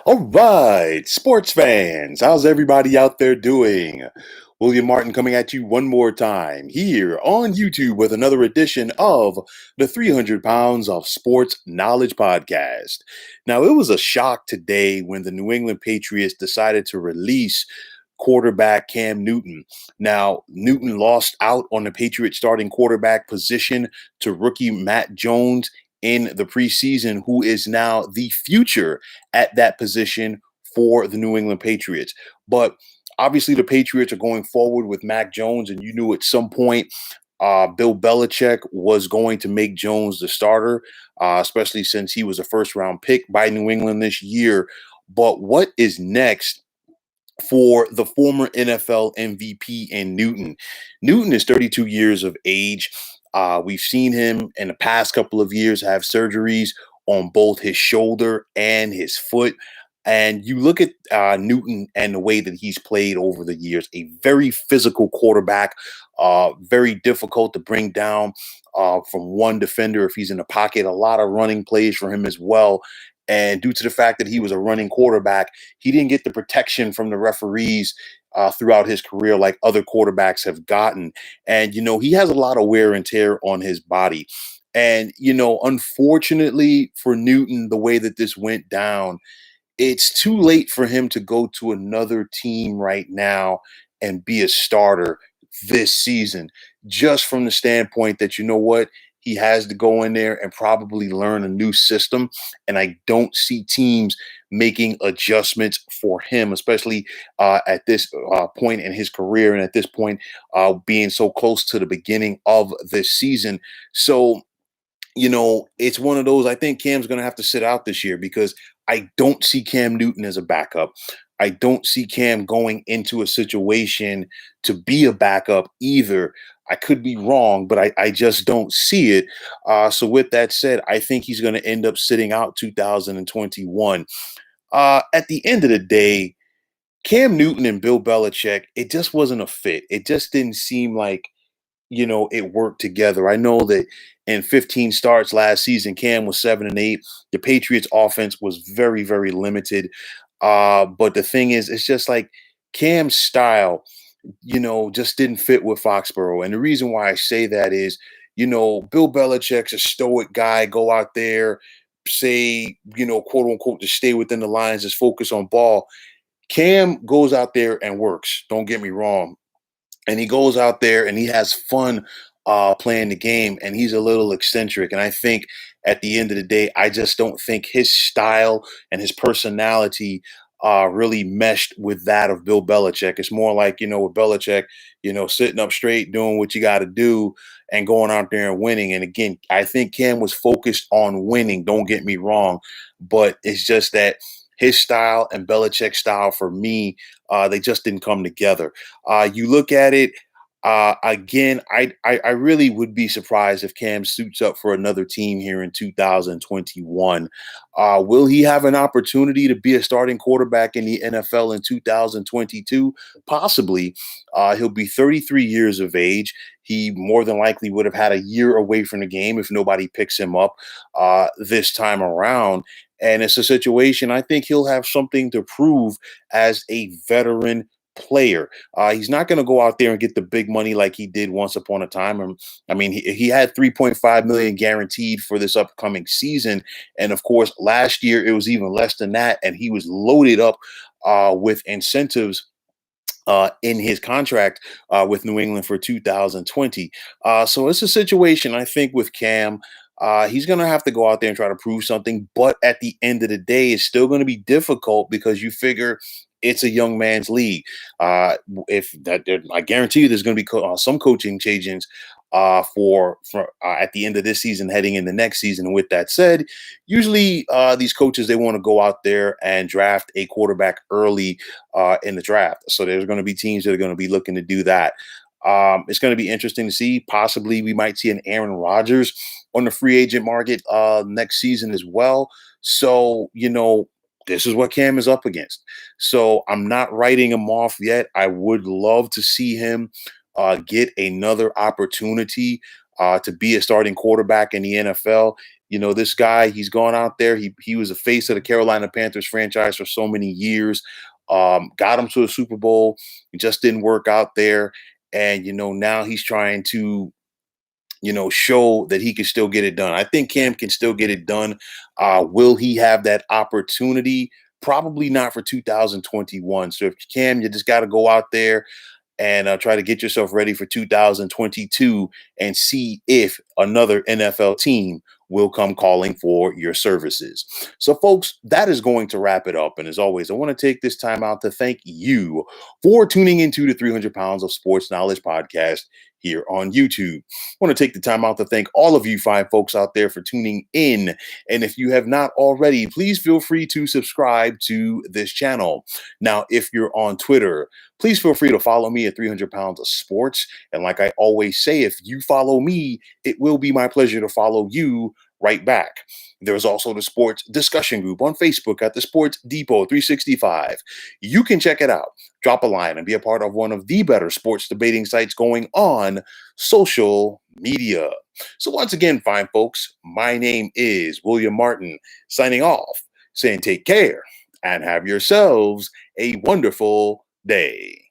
All right, sports fans, how's everybody out there doing? William Martin coming at you one more time here on YouTube with another edition of the 300 Pounds of Sports Knowledge Podcast. Now, it was a shock today when the New England Patriots decided to release quarterback Cam Newton. Now, Newton lost out on the Patriots starting quarterback position to rookie Matt Jones in the preseason, who is now the future at that position for the New England Patriots. But obviously, the Patriots are going forward with Mac Jones, and you knew at some point Bill Belichick was going to make Jones the starter, especially since he was a first round pick by New England this year. But what is next for the former NFL MVP and Newton? Newton is 32 years of age. We've seen him in the past couple of years have surgeries on both his shoulder and his foot. And you look at Newton and the way that he's played over the years, a very physical quarterback, very difficult to bring down from one defender if he's in the pocket. A lot of running plays for him as well. And due to the fact that he was a running quarterback, he didn't get the protection from the referees throughout his career like other quarterbacks have gotten. And, he has a lot of wear and tear on his body. And, unfortunately for Newton, the way that this went down, it's too late for him to go to another team right now and be a starter this season, just from the standpoint that, he has to go in there and probably learn a new system. And I don't see teams making adjustments for him, especially at this point in his career and at this point being so close to the beginning of this season. So, it's one of those. I think Cam's going to have to sit out this year because I don't see Cam Newton as a backup. I don't see Cam going into a situation to be a backup either. I could be wrong, but I just don't see it. So, with that said, I think he's going to end up sitting out 2021. At the end of the day, Cam Newton and Bill Belichick, it just wasn't a fit. It just didn't seem like it worked together. I know that in 15 starts last season, Cam was 7-8. The Patriots offense was very, very limited. But the thing is, it's just like Cam's style, just didn't fit with Foxborough. And the reason why I say that is, Bill Belichick's a stoic guy, go out there, say, quote unquote, to stay within the lines, just focus on ball. Cam goes out there and works. Don't get me wrong, and he goes out there and he has fun playing the game, and he's a little eccentric. And I think at the end of the day, I just don't think his style and his personality really meshed with that of Bill Belichick. It's more like, with Belichick, sitting up straight, doing what you got to do and going out there and winning. And again, I think Cam was focused on winning. Don't get me wrong, but it's just that his style and Belichick's style for me, they just didn't come together. You look at it again. I really would be surprised if Cam suits up for another team here in 2021. Will he have an opportunity to be a starting quarterback in the NFL in 2022? Possibly. He'll be 33 years of age. He more than likely would have had a year away from the game if nobody picks him up this time around. And it's a situation I think he'll have something to prove as a veteran player. He's not going to go out there and get the big money like he did once upon a time. I mean, he had 3.5 million guaranteed for this upcoming season, and of course, last year it was even less than that, and he was loaded up with incentives in his contract with New England for 2020. So it's a situation I think with Cam. He's going to have to go out there and try to prove something. But at the end of the day, it's still going to be difficult because you figure it's a young man's league. If that, I guarantee you, there's going to be some coaching changes for at the end of this season, heading into next season. And with that said, usually these coaches, they want to go out there and draft a quarterback early in the draft. So there's going to be teams that are going to be looking to do that. It's going to be interesting to see. Possibly we might see an Aaron Rodgers on the free agent market next season as well. So, this is what Cam is up against. So I'm not writing him off yet. I would love to see him get another opportunity to be a starting quarterback in the NFL. This guy, he's gone out there. He was a face of the Carolina Panthers franchise for so many years. Got him to a Super Bowl. It just didn't work out there. And now he's trying to show that he can still get it done. I think Cam can still get it done. Will he have that opportunity? Probably not for 2021. So if Cam, you just got to go out there and try to get yourself ready for 2022 and see if another NFL team will come calling for your services. So, folks, that is going to wrap it up. And as always, I want to take this time out to thank you for tuning into the 300 Pounds of Sports Knowledge podcast here on YouTube. I want to take the time out to thank all of you fine folks out there for tuning in. And if you have not already, please feel free to subscribe to this channel. Now, if you're on Twitter, please feel free to follow me at 300 Pounds of Sports. And like I always say, if you follow me, it will be my pleasure to follow you right back. There's also the sports discussion group on Facebook at the Sports Depot 365. You can check it out. Drop a line and be a part of one of the better sports debating sites going on social media. So once again, fine folks, my name is William Martin, signing off, saying take care and have yourselves a wonderful day.